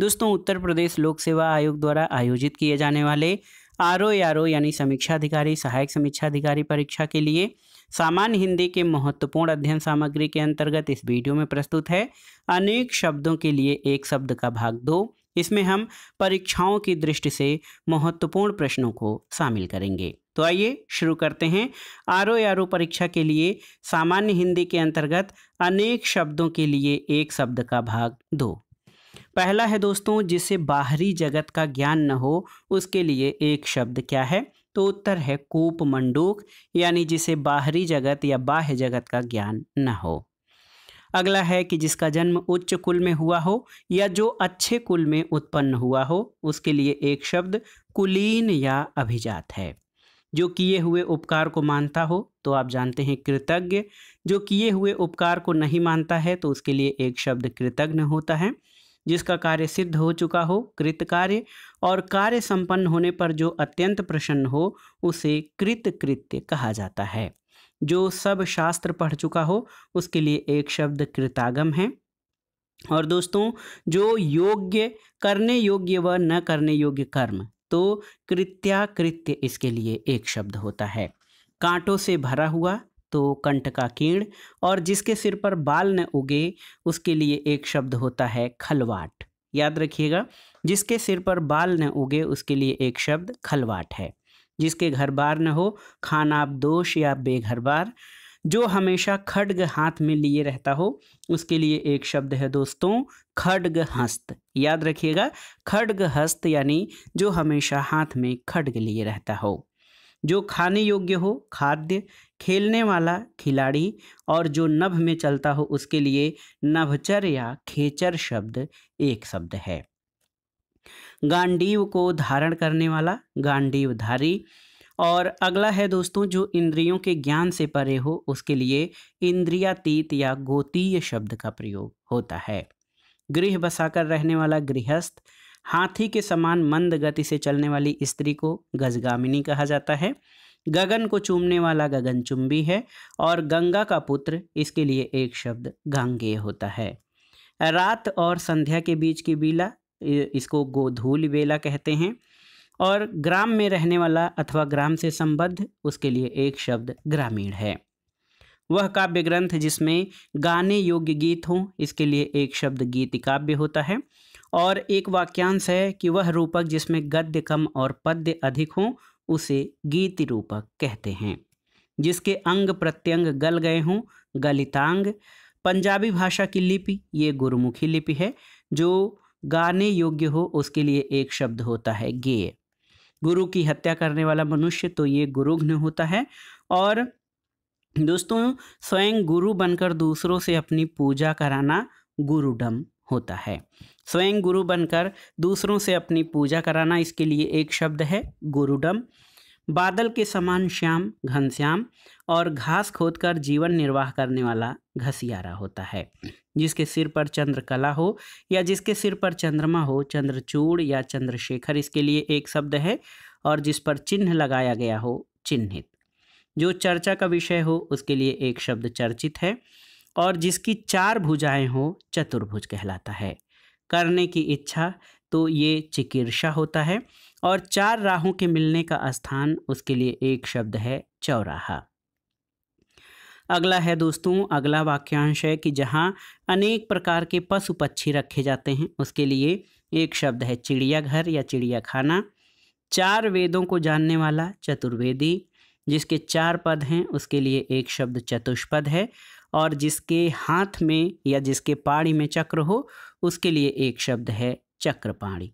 दोस्तों, उत्तर प्रदेश लोक सेवा आयोग द्वारा आयोजित किए जाने वाले आरओ यानी समीक्षा अधिकारी सहायक समीक्षा अधिकारी परीक्षा के लिए सामान्य हिंदी के महत्वपूर्ण अध्ययन सामग्री के अंतर्गत इस वीडियो में प्रस्तुत है अनेक शब्दों के लिए एक शब्द का भाग 2। इसमें हम परीक्षाओं की दृष्टि से महत्वपूर्ण प्रश्नों को शामिल करेंगे। तो आइए शुरू करते हैं। आरओ परीक्षा के लिए सामान्य हिंदी के अंतर्गत अनेक शब्दों के लिए एक शब्द का भाग 2। पहला है दोस्तों, जिसे बाहरी जगत का ज्ञान न हो उसके लिए एक शब्द क्या है? तो उत्तर है कूप मंडूक, यानी जिसे बाहरी जगत या बाह्य जगत का ज्ञान न हो। अगला है कि जिसका जन्म उच्च कुल में हुआ हो या जो अच्छे कुल में उत्पन्न हुआ हो उसके लिए एक शब्द कुलीन या अभिजात है। जो किए हुए उपकार को मानता हो तो आप जानते हैं कृतज्ञ। जो किए हुए उपकार को नहीं मानता है तो उसके लिए एक शब्द कृतज्ञ होता है। जिसका कार्य सिद्ध हो चुका हो कृतकार्य, और कार्य संपन्न होने पर जो अत्यंत प्रसन्न हो उसे कृतकृत्य कहा जाता है। जो सब शास्त्र पढ़ चुका हो उसके लिए एक शब्द कृतागम है। और दोस्तों, जो योग्य करने योग्य व न करने योग्य कर्म तो कृत्याकृत्य इसके लिए एक शब्द होता है। कांटों से भरा हुआ तो कंटकाकीर्ण, और जिसके सिर पर बाल न उगे उसके लिए एक शब्द होता है खलवाट। याद रखिएगा, जिसके सिर पर बाल न उगे उसके लिए एक शब्द खलवाट है। जिसके घर बार न हो खानाबदोश या बेघर बार। जो हमेशा खड्ग हाथ में लिए रहता हो उसके लिए एक शब्द है दोस्तों खड्गहस्त। याद रखिएगा, खड्गहस्त यानी जो हमेशा हाथ में खड्ग लिए रहता हो। जो खाने योग्य हो खाद्य, खेलने वाला खिलाड़ी, और जो नभ में चलता हो उसके लिए नभचर या खेचर शब्द एक शब्द है। गांडीव को धारण करने वाला गांडीवधारी। और अगला है दोस्तों, जो इंद्रियों के ज्ञान से परे हो उसके लिए इंद्रियातीत या गोतीय शब्द का प्रयोग होता है। गृह बसाकर रहने वाला गृहस्थ। हाथी के समान मंद गति से चलने वाली स्त्री को गजगामिनी कहा जाता है। गगन को चूमने वाला गगनचुंबी है। और गंगा का पुत्र इसके लिए एक शब्द गांगेय होता है। रात और संध्या के बीच की बेला इसको गोधूल बेला कहते हैं। और ग्राम में रहने वाला अथवा ग्राम से संबद्ध उसके लिए एक शब्द ग्रामीण है। वह काव्य ग्रंथ जिसमें गाने योग्य गीत हों इसके लिए एक शब्द गीति काव्य होता है। और एक वाक्यांश है कि वह रूपक जिसमें गद्य कम और पद्य अधिक हों उसे गीति रूपक कहते हैं। जिसके अंग प्रत्यंग गल गए हों गलितांग। पंजाबी भाषा की लिपि ये गुरुमुखी लिपि है। जो गाने योग्य हो उसके लिए एक शब्द होता है गेय। गुरु की हत्या करने वाला मनुष्य तो ये गुरुघ्न होता है। और दोस्तों, स्वयं गुरु बनकर दूसरों से अपनी पूजा कराना गुरुडम होता है। स्वयं गुरु बनकर दूसरों से अपनी पूजा कराना इसके लिए एक शब्द है गुरुडम। बादल के समान श्याम घनश्याम, और घास खोदकर जीवन निर्वाह करने वाला घसियारा होता है। जिसके सिर पर चंद्रकला हो या जिसके सिर पर चंद्रमा हो चंद्रचूड़ या चंद्रशेखर इसके लिए एक शब्द है। और जिस पर चिन्ह लगाया गया हो चिन्हित। जो चर्चा का विषय हो उसके लिए एक शब्द चर्चित है। और जिसकी 4 भुजाएं हो चतुर्भुज कहलाता है। करने की इच्छा तो ये चिकीर्षा होता है। और 4 राहों के मिलने का स्थान उसके लिए एक शब्द है चौराहा। अगला है दोस्तों, अगला वाक्यांश है कि जहाँ अनेक प्रकार के पशु पक्षी रखे जाते हैं उसके लिए एक शब्द है चिड़ियाघर या चिड़ियाखाना। 4 वेदों को जानने वाला चतुर्वेदी। जिसके 4 पद हैं उसके लिए एक शब्द चतुष्पद है। और जिसके हाथ में या जिसके पाड़ी में चक्र हो उसके लिए एक शब्द है चक्रपाणी।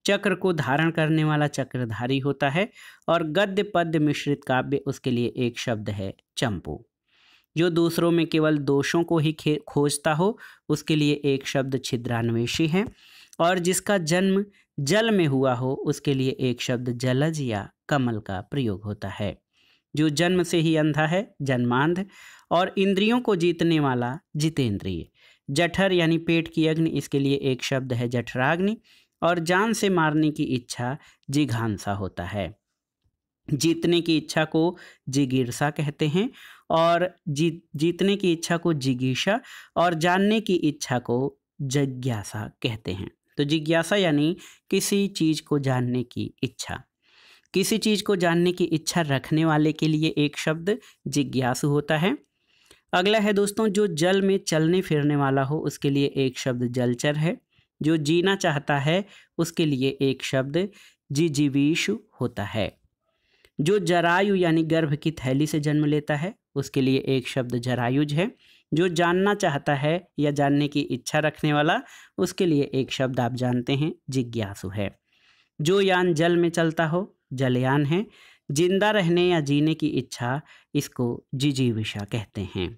चक्र को धारण करने वाला चक्रधारी होता है। और गद्य पद्य मिश्रित काव्य उसके लिए एक शब्द है चंपू। जो दूसरों में केवल दोषों को ही खोजता हो उसके लिए एक शब्द छिद्रान्वेषी है। और जिसका जन्म जल में हुआ हो उसके लिए एक शब्द जलज या कमल का प्रयोग होता है। जो जन्म से ही अंधा है जन्मांध। और इंद्रियों को जीतने वाला जितेंद्रिय। जठर यानी पेट की अग्नि इसके लिए एक शब्द है जठराग्नि। और जान से मारने की इच्छा जिघांसा होता है। जीतने की इच्छा को जिगीर्षा कहते हैं। और जीतने की इच्छा को जिगीषा, और जानने की इच्छा को जिज्ञासा कहते हैं। तो जिज्ञासा यानी किसी चीज को जानने की इच्छा। किसी चीज को जानने की इच्छा रखने वाले के लिए एक शब्द जिज्ञासु होता है। अगला है दोस्तों, जो जल में चलने फिरने वाला हो उसके लिए एक शब्द जलचर है। जो जीना चाहता है उसके लिए एक शब्द जिजीविषु होता है। जो जरायु यानी गर्भ की थैली से जन्म लेता है उसके लिए एक शब्द जरायुज है। जो जानना चाहता है या जानने की इच्छा रखने वाला उसके लिए एक शब्द आप जानते हैं जिज्ञासु है। जो यान जल में चलता हो जलयान है। जिंदा रहने या जीने की इच्छा इसको जिजीविषा कहते हैं।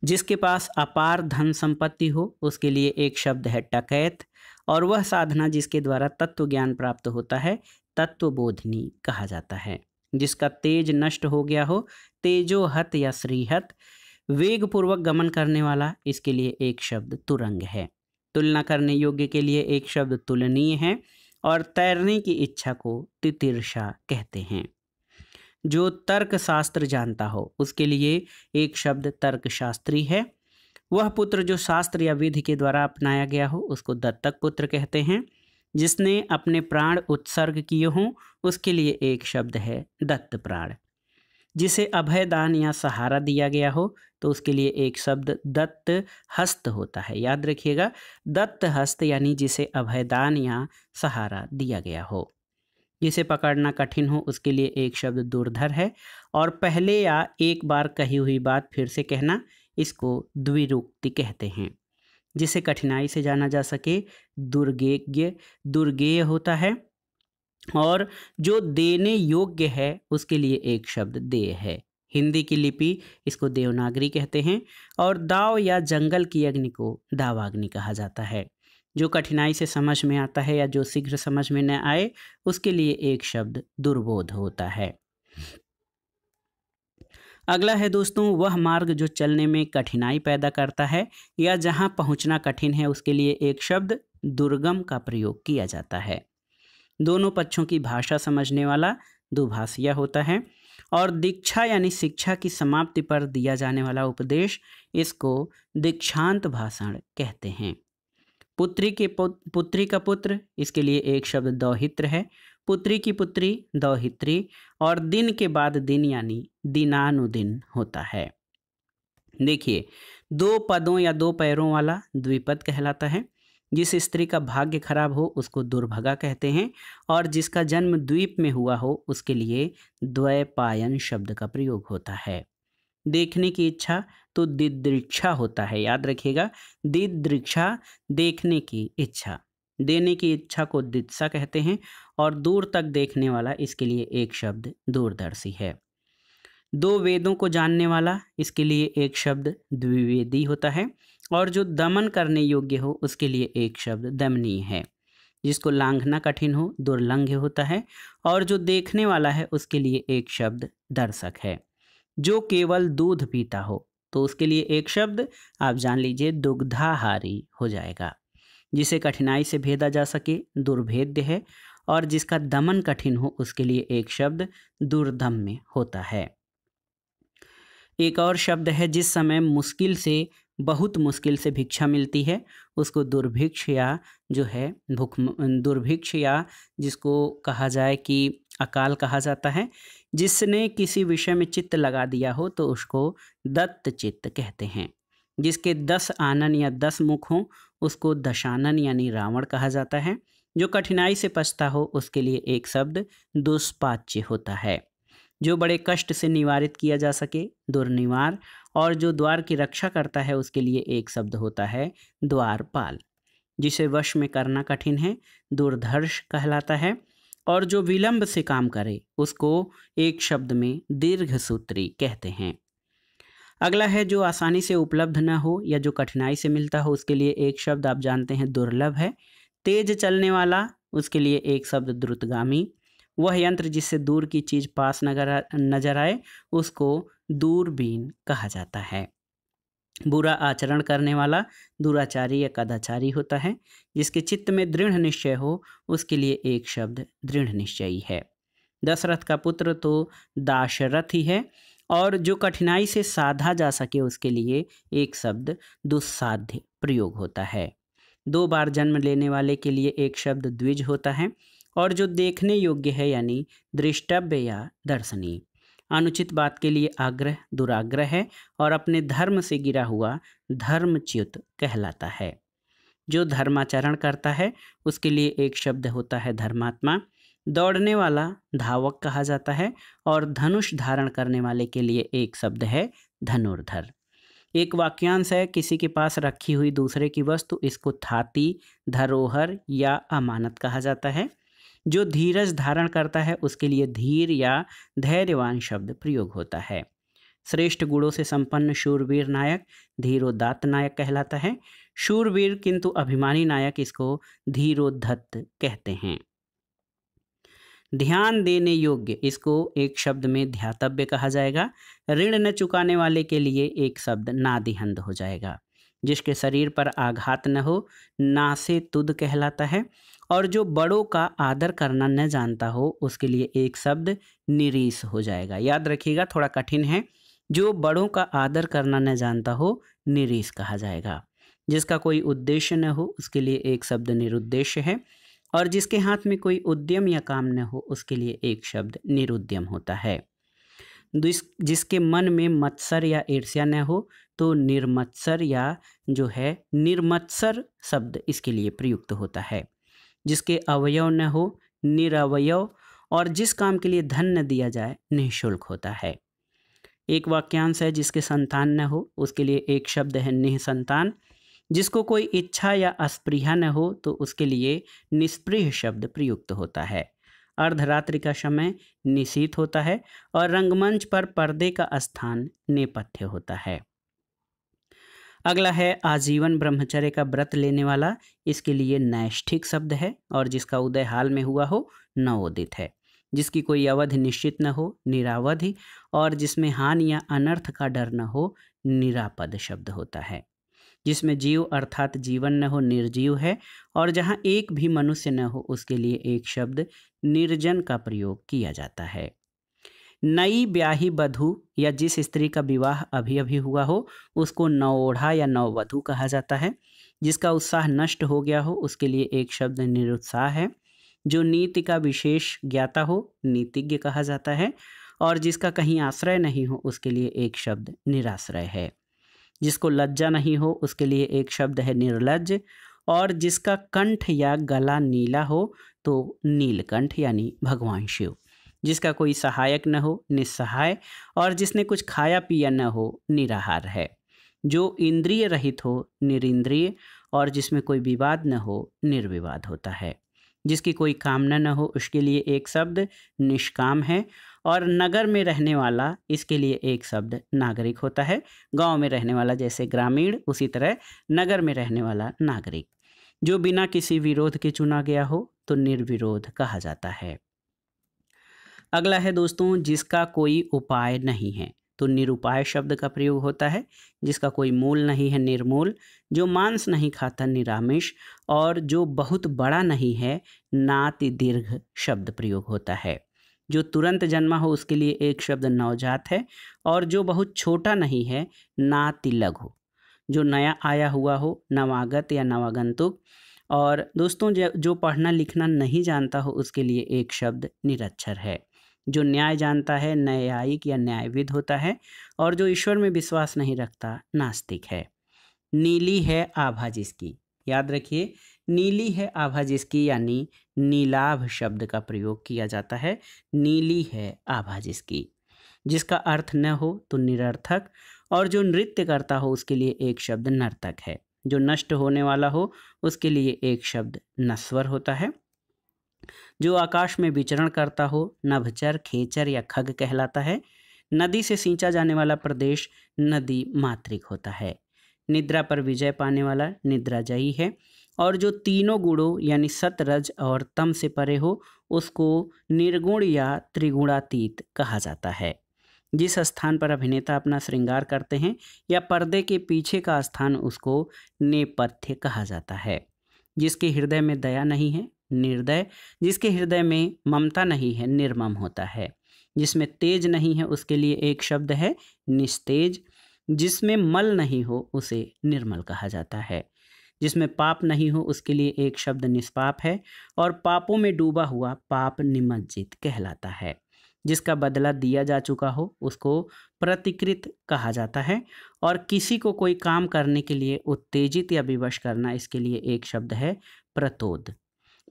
जिसके पास अपार धन संपत्ति हो उसके लिए एक शब्द है टकैत। और वह साधना जिसके द्वारा तत्व ज्ञान प्राप्त होता है तत्वबोधिनी कहा जाता है। जिसका तेज नष्ट हो गया हो तेजोहत या श्रीहत। वेग पूर्वक गमन करने वाला इसके लिए एक शब्द तुरंग है। तुलना करने योग्य के लिए एक शब्द तुलनीय है। और तैरने की इच्छा को तितिर्षा कहते हैं। जो तर्क शास्त्र जानता हो उसके लिए एक शब्द तर्कशास्त्री है। वह पुत्र जो शास्त्र या विधि के द्वारा अपनाया गया हो उसको दत्तक पुत्र कहते हैं। जिसने अपने प्राण उत्सर्ग किए हों उसके लिए एक शब्द है दत्त प्राण। जिसे अभयदान या सहारा दिया गया हो तो उसके लिए एक शब्द दत्त हस्त होता है। याद रखिएगा, दत्त हस्त यानी जिसे अभयदान या सहारा दिया गया हो। जिसे पकड़ना कठिन हो उसके लिए एक शब्द दुर्धर है। और पहले या एक बार कही हुई बात फिर से कहना इसको द्विरुक्ति कहते हैं। जिसे कठिनाई से जाना जा सके दुर्गेय होता है। और जो देने योग्य है उसके लिए एक शब्द देय है। हिंदी की लिपि इसको देवनागरी कहते हैं। और दाव या जंगल की अग्नि को दावाग्नि कहा जाता है। जो कठिनाई से समझ में आता है या जो शीघ्र समझ में न आए उसके लिए एक शब्द दुर्बोध होता है। अगला है दोस्तों, वह मार्ग जो चलने में कठिनाई पैदा करता है या जहां पहुंचना कठिन है उसके लिए एक शब्द दुर्गम का प्रयोग किया जाता है। दोनों पक्षों की भाषा समझने वाला दुभाषिया होता है। और दीक्षा यानी शिक्षा की समाप्ति पर दिया जाने वाला उपदेश इसको दीक्षांत भाषण कहते हैं। पुत्री का पुत्र इसके लिए एक शब्द दौहित्र है। पुत्री की पुत्री दौहित्री। और दिन के बाद दिन यानी दिनानुदिन होता है। देखिए, दो पदों या दो पैरों वाला द्विपद कहलाता है। जिस स्त्री का भाग्य खराब हो उसको दुर्भगा कहते हैं। और जिसका जन्म द्वीप में हुआ हो उसके लिए द्वैपायन शब्द का प्रयोग होता है। देखने की इच्छा तो दिदृक्षा होता है। याद रखिएगा, दिदृक्षा देखने की इच्छा। देने की इच्छा को दित्सा कहते हैं। और दूर तक देखने वाला इसके लिए एक शब्द दूरदर्शी है। दो वेदों को जानने वाला इसके लिए एक शब्द द्विवेदी होता है। और जो दमन करने योग्य हो उसके लिए एक शब्द दमनीय है। जिसको लांघना कठिन हो दुर्लंघ्य होता है। और जो देखने वाला है उसके लिए एक शब्द दर्शक है। जो केवल दूध पीता हो तो उसके लिए एक शब्द आप जान लीजिए दुग्धाहारी हो जाएगा। जिसे कठिनाई से भेदा जा सके दुर्भेद्य है। और जिसका दमन कठिन हो उसके लिए एक शब्द दुर्दम्य होता है। एक और शब्द है जिस समय मुश्किल से बहुत मुश्किल से भिक्षा मिलती है उसको दुर्भिक्ष या जो है दुर्भिक्ष या जिसको कहा जाए कि अकाल कहा जाता है। जिसने किसी विषय में चित्त लगा दिया हो तो उसको दत्त चित्त कहते हैं। जिसके 10 आनन या 10 मुख हों उसको दशानन यानी रावण कहा जाता है। जो कठिनाई से पछता हो उसके लिए एक शब्द दुष्पाच्य होता है। जो बड़े कष्ट से निवारित किया जा सके दुर्निवार। और जो द्वार की रक्षा करता है उसके लिए एक शब्द होता है द्वारपाल। जिसे वश में करना कठिन है दुर्धर्ष कहलाता है। और जो विलंब से काम करे उसको एक शब्द में दीर्घसूत्री कहते हैं। अगला है जो आसानी से उपलब्ध न हो या जो कठिनाई से मिलता हो उसके लिए एक शब्द आप जानते हैं दुर्लभ है। तेज चलने वाला उसके लिए एक शब्द द्रुतगामी। वह यंत्र जिससे दूर की चीज पास नजर आए उसको दूरबीन कहा जाता है। बुरा आचरण करने वाला दुराचारी या कदाचारी होता है। जिसके चित्त में दृढ़ निश्चय हो उसके लिए एक शब्द दृढ़ निश्चयी है। दशरथ का पुत्र तो दाशरथ ही है। और जो कठिनाई से साधा जा सके उसके लिए एक शब्द दुस्साध्य प्रयोग होता है। 2 बार जन्म लेने वाले के लिए एक शब्द द्विज होता है, और जो देखने योग्य है यानी दृष्टव्य या दर्शनीय। अनुचित बात के लिए आग्रह दुराग्रह है, और अपने धर्म से गिरा हुआ धर्मच्युत कहलाता है। जो धर्माचरण करता है उसके लिए एक शब्द होता है धर्मात्मा। दौड़ने वाला धावक कहा जाता है, और धनुष धारण करने वाले के लिए एक शब्द है धनुर्धर। एक वाक्यांश है, किसी के पास रखी हुई दूसरे की वस्तु, इसको थाती, धरोहर या अमानत कहा जाता है। जो धीरज धारण करता है उसके लिए धीर या धैर्यवान शब्द प्रयोग होता है। श्रेष्ठ गुणों से संपन्न शूरवीर नायक धीरोदात्त नायक कहलाता है। शूरवीर किंतु अभिमानी नायक इसको धीरोद्धत कहते हैं। ध्यान देने योग्य, इसको एक शब्द में ध्यातव्य कहा जाएगा। ऋण न चुकाने वाले के लिए एक शब्द नादिहंद हो जाएगा। जिसके शरीर पर आघात न हो नासे तुद कहलाता है, और जो बड़ों का आदर करना न जानता हो उसके लिए एक शब्द निरीस हो जाएगा। याद रखिएगा, थोड़ा कठिन है। जो बड़ों का आदर करना न जानता हो निरीस कहा जाएगा। जिसका कोई उद्देश्य न हो उसके लिए एक शब्द निरुद्देश्य है, और जिसके हाथ में कोई उद्यम या काम न हो उसके लिए एक शब्द निरुद्यम होता है। जिसके मन में मत्सर या ईर्ष्या न हो तो निर्मत्सर या जो है निर्मत्सर शब्द इसके लिए प्रयुक्त होता है। जिसके अवयव न हो निरवयव, और जिस काम के लिए धन न दिया जाए निःशुल्क होता है। एक वाक्यांश है, जिसके संतान न हो उसके लिए एक शब्द है निःसंतान। जिसको कोई इच्छा या अस्पृहा न हो तो उसके लिए निष्पृह शब्द प्रयुक्त होता है। अर्धरात्रि का समय निशीथ होता है, और रंगमंच पर पर्दे का स्थान नेपथ्य होता है। अगला है आजीवन ब्रह्मचर्य का व्रत लेने वाला, इसके लिए नैष्ठिक शब्द है, और जिसका उदय हाल में हुआ हो नवोदित है। जिसकी कोई अवधि निश्चित न हो निरावधि, और जिसमें हानि या अनर्थ का डर न हो निरापद शब्द होता है। जिसमें जीव अर्थात जीवन न हो निर्जीव है, और जहाँ एक भी मनुष्य न हो उसके लिए एक शब्द निर्जन का प्रयोग किया जाता है। नई ब्याही बधू या जिस स्त्री का विवाह अभी अभी हुआ हो उसको नवोढ़ा या नववधू कहा जाता है। जिसका उत्साह नष्ट हो गया हो उसके लिए एक शब्द निरुत्साह है। जो नीति का विशेष ज्ञाता हो नीतिज्ञ कहा जाता है, और जिसका कहीं आश्रय नहीं हो उसके लिए एक शब्द निराश्रय है। जिसको लज्जा नहीं हो उसके लिए एक शब्द है निर्लज्ज, और जिसका कंठ या गला नीला हो तो नीलकंठ यानी भगवान शिव। जिसका कोई सहायक न हो निस्सहाय, और जिसने कुछ खाया पिया न हो निराहार है। जो इंद्रिय रहित हो निरिंद्रिय, और जिसमें कोई विवाद न हो निर्विवाद होता है। जिसकी कोई कामना न हो उसके लिए एक शब्द निष्काम है, और नगर में रहने वाला इसके लिए एक शब्द नागरिक होता है। गांव में रहने वाला जैसे ग्रामीण, उसी तरह नगर में रहने वाला नागरिक। जो बिना किसी विरोध के चुना गया हो तो निर्विरोध कहा जाता है। अगला है दोस्तों, जिसका कोई उपाय नहीं है तो निरुपाय शब्द का प्रयोग होता है। जिसका कोई मूल नहीं है निर्मूल। जो मांस नहीं खाता निरामिष, और जो बहुत बड़ा नहीं है नाति दीर्घ शब्द प्रयोग होता है। जो तुरंत जन्मा हो उसके लिए एक शब्द नवजात है, और जो बहुत छोटा नहीं है नाति लघु। जो नया आया हुआ हो नवागत या नवागंतुक, और दोस्तों जो पढ़ना लिखना नहीं जानता हो उसके लिए एक शब्द निरक्षर है। जो न्याय जानता है न्यायिक या न्यायविद होता है, और जो ईश्वर में विश्वास नहीं रखता नास्तिक है। नीली है आभा जिसकी, याद रखिए नीली है आभा जिसकी यानी नीलाभ शब्द का प्रयोग किया जाता है। नीली है आभा जिसकी। जिसका अर्थ न हो तो निरर्थक, और जो नृत्य करता हो उसके लिए एक शब्द नर्तक है। जो नष्ट होने वाला हो उसके लिए एक शब्द नश्वर होता है। जो आकाश में विचरण करता हो नभचर खेचर या खग कहलाता है। नदी से सींचा जाने वाला प्रदेश नदी मात्रिक होता है। निद्रा पर विजय पाने वाला निद्राजयी है, और जो तीनों गुणों यानी सत रज और तम से परे हो उसको निर्गुण या त्रिगुणातीत कहा जाता है। जिस स्थान पर अभिनेता अपना श्रृंगार करते हैं या पर्दे के पीछे का स्थान उसको नेपथ्य कहा जाता है। जिसके हृदय में दया नहीं है निर्दय। जिसके हृदय में ममता नहीं है निर्मम होता है। जिसमें तेज नहीं है उसके लिए एक शब्द है निस्तेज। जिसमें मल नहीं हो उसे निर्मल कहा जाता है। जिसमें पाप नहीं हो उसके लिए एक शब्द निष्पाप है, और पापों में डूबा हुआ पाप निमज्जित कहलाता है। जिसका बदला दिया जा चुका हो उसको प्रतिकृत कहा जाता है, और किसी को कोई काम करने के लिए उत्तेजित या विवश करना, इसके लिए एक शब्द है प्रतोद।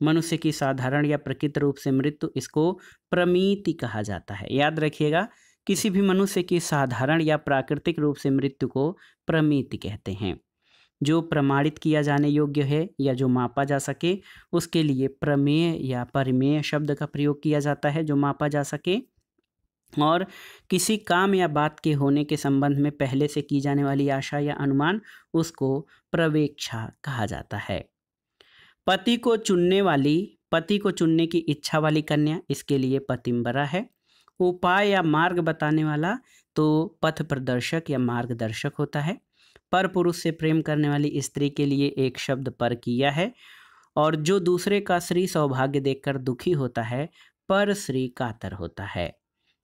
मनुष्य की साधारण या प्रकृत रूप से मृत्यु, इसको प्रमीति कहा जाता है। याद रखिएगा, किसी भी मनुष्य की साधारण या प्राकृतिक रूप से मृत्यु को प्रमीति कहते हैं। जो प्रमाणित किया जाने योग्य है या जो मापा जा सके उसके लिए प्रमेय या परिमेय शब्द का प्रयोग किया जाता है, जो मापा जा सके। और किसी काम या बात के होने के संबंध में पहले से की जाने वाली आशा या अनुमान, उसको प्रवेक्षा कहा जाता है। पति को चुनने की इच्छा वाली कन्या, इसके लिए पतिंबरा है। उपाय या मार्ग बताने वाला तो पथ प्रदर्शक या मार्गदर्शक होता है। पर पुरुष से प्रेम करने वाली स्त्री के लिए एक शब्द पर किया है। और जो दूसरे का श्री सौभाग्य देखकर दुखी होता है, पर श्री कातर होता है।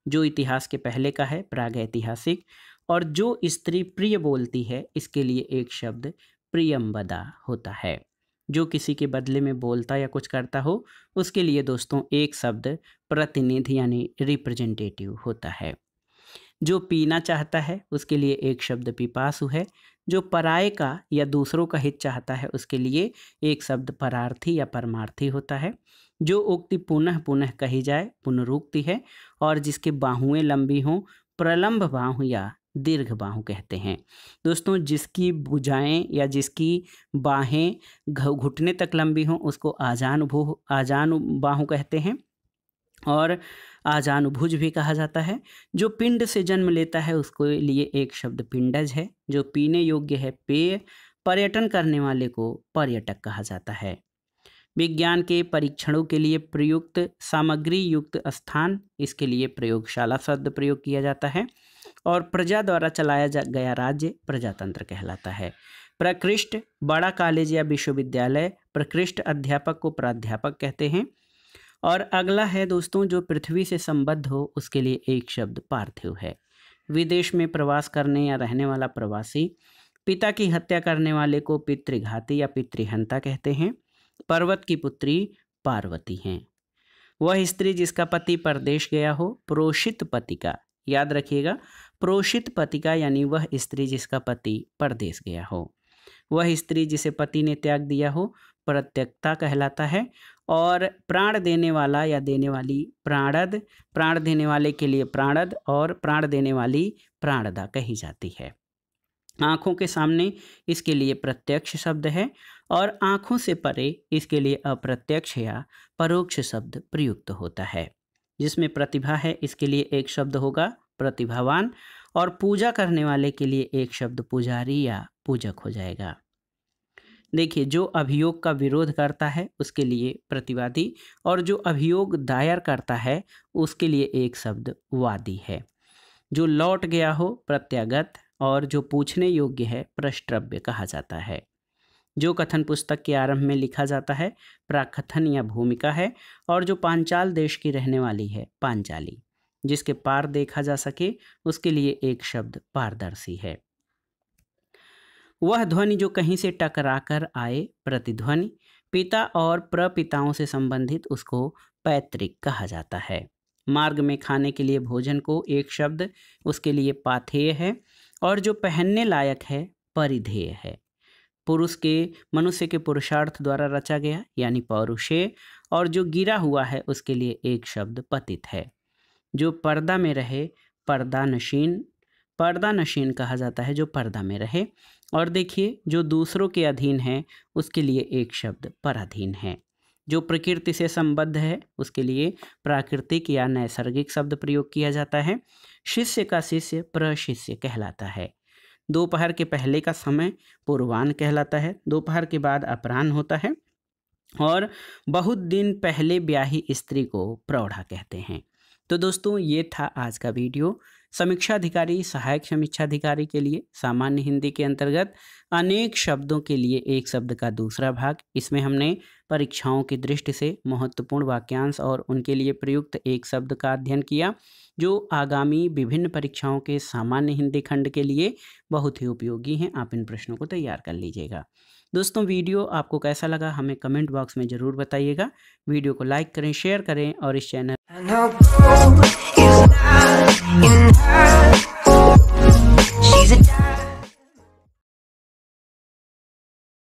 जो इतिहास के पहले का है, प्रागैतिहासिक। और जो स्त्री प्रिय बोलती है, इसके लिए एक शब्द प्रियंवदा होता है। जो किसी के बदले में बोलता या कुछ करता हो उसके लिए दोस्तों एक शब्द प्रतिनिधि यानी रिप्रेजेंटेटिव होता है। जो पीना चाहता है उसके लिए एक शब्द पिपासु है। जो पराये का या दूसरों का हित चाहता है उसके लिए एक शब्द परार्थी या परमार्थी होता है। जो उक्ति पुनः पुनः कही जाए पुनरुक्ति है। और जिसके बाहुएं लंबी हों प्रलंब बाहु या दीर्घ बाहु कहते हैं। दोस्तों, जिसकी भुजाएं या जिसकी बाहें घुटने तक लंबी हों उसको आजानु बाहु कहते हैं, और आजानुभुज भी कहा जाता है। जो पिंड से जन्म लेता है उसको लिए एक शब्द पिंडज है। जो पीने योग्य है पेय। पर्यटन करने वाले को पर्यटक कहा जाता है। विज्ञान के परीक्षणों के लिए प्रयुक्त सामग्री युक्त स्थान, इसके लिए प्रयोगशाला शब्द प्रयोग किया जाता है। और प्रजा द्वारा चलाया गया राज्य प्रजातंत्र कहलाता है। प्रकृष्ट बड़ा कॉलेज या विश्वविद्यालय, प्रकृष्ट अध्यापक को प्राध्यापक कहते हैं। और अगला है दोस्तों, जो पृथ्वी से संबद्ध हो उसके लिए एक शब्द पार्थिव है। विदेश में प्रवास करने या रहने वाला प्रवासी। पिता की हत्या करने वाले को पितृघाती या पितृहंता कहते हैं। पर्वत की पुत्री पार्वती हैं। वह स्त्री जिसका पति परदेश गया हो, प्रोषित पति का, याद रखिएगा, प्रोषित पति का यानी वह स्त्री जिसका पति परदेश गया हो। वह स्त्री जिसे पति ने त्याग दिया हो प्रत्यक्ता कहलाता है। और प्राण देने वाला या देने वाली प्राणद, प्राण देने वाले के लिए प्राणद और प्राण देने वाली प्राणदा कही जाती है। आँखों के सामने इसके लिए प्रत्यक्ष शब्द है, और आँखों से परे इसके लिए अप्रत्यक्ष या परोक्ष शब्द प्रयुक्त होता है। जिसमें प्रतिभा है इसके लिए एक शब्द होगा प्रतिभावान, और पूजा करने वाले के लिए एक शब्द पुजारी या पूजक हो जाएगा। देखिए, जो अभियोग का विरोध करता है उसके लिए प्रतिवादी, और जो अभियोग दायर करता है उसके लिए एक शब्द वादी है। जो लौट गया हो प्रत्यागत, और जो पूछने योग्य है प्रष्ट्रव्य कहा जाता है। जो कथन पुस्तक के आरंभ में लिखा जाता है प्राकथन या भूमिका है। और जो पांचाल देश की रहने वाली है पांचाली। जिसके पार देखा जा सके उसके लिए एक शब्द पारदर्शी है। वह ध्वनि जो कहीं से टकराकर आए प्रतिध्वनि। पिता और प्रपिताओं से संबंधित उसको पैतृक कहा जाता है। मार्ग में खाने के लिए भोजन को एक शब्द उसके लिए पाथेय है। और जो पहनने लायक है परिधेय है। पुरुष के मनुष्य के पुरुषार्थ द्वारा रचा गया यानी पौरुषेय। और जो गिरा हुआ है उसके लिए एक शब्द पतित है। जो पर्दा में रहे पर्दा नशीन कहा जाता है, जो पर्दा में रहे। और देखिए, जो दूसरों के अधीन है उसके लिए एक शब्द पराधीन है। जो प्रकृति से संबद्ध है उसके लिए प्राकृतिक या नैसर्गिक शब्द प्रयोग किया जाता है। शिष्य का शिष्य प्रशिष्य कहलाता है। दोपहर के पहले का समय पूर्वाह्न कहलाता है। दोपहर के बाद अपराह्न होता है। और बहुत दिन पहले ब्याही स्त्री को प्रौढ़ा कहते हैं। तो दोस्तों ये था आज का वीडियो। समीक्षा अधिकारी सहायक समीक्षा अधिकारी के लिए सामान्य हिंदी के अंतर्गत अनेक शब्दों के लिए एक शब्द का दूसरा भाग। इसमें हमने परीक्षाओं की दृष्टि से महत्वपूर्ण वाक्यांश और उनके लिए प्रयुक्त एक शब्द का अध्ययन किया, जो आगामी विभिन्न परीक्षाओं के सामान्य हिंदी खंड के लिए बहुत ही उपयोगी हैं। आप इन प्रश्नों को तैयार कर लीजिएगा। दोस्तों वीडियो आपको कैसा लगा हमें कमेंट बॉक्स में ज़रूर बताइएगा। वीडियो को लाइक करें, शेयर करें और इस चैनल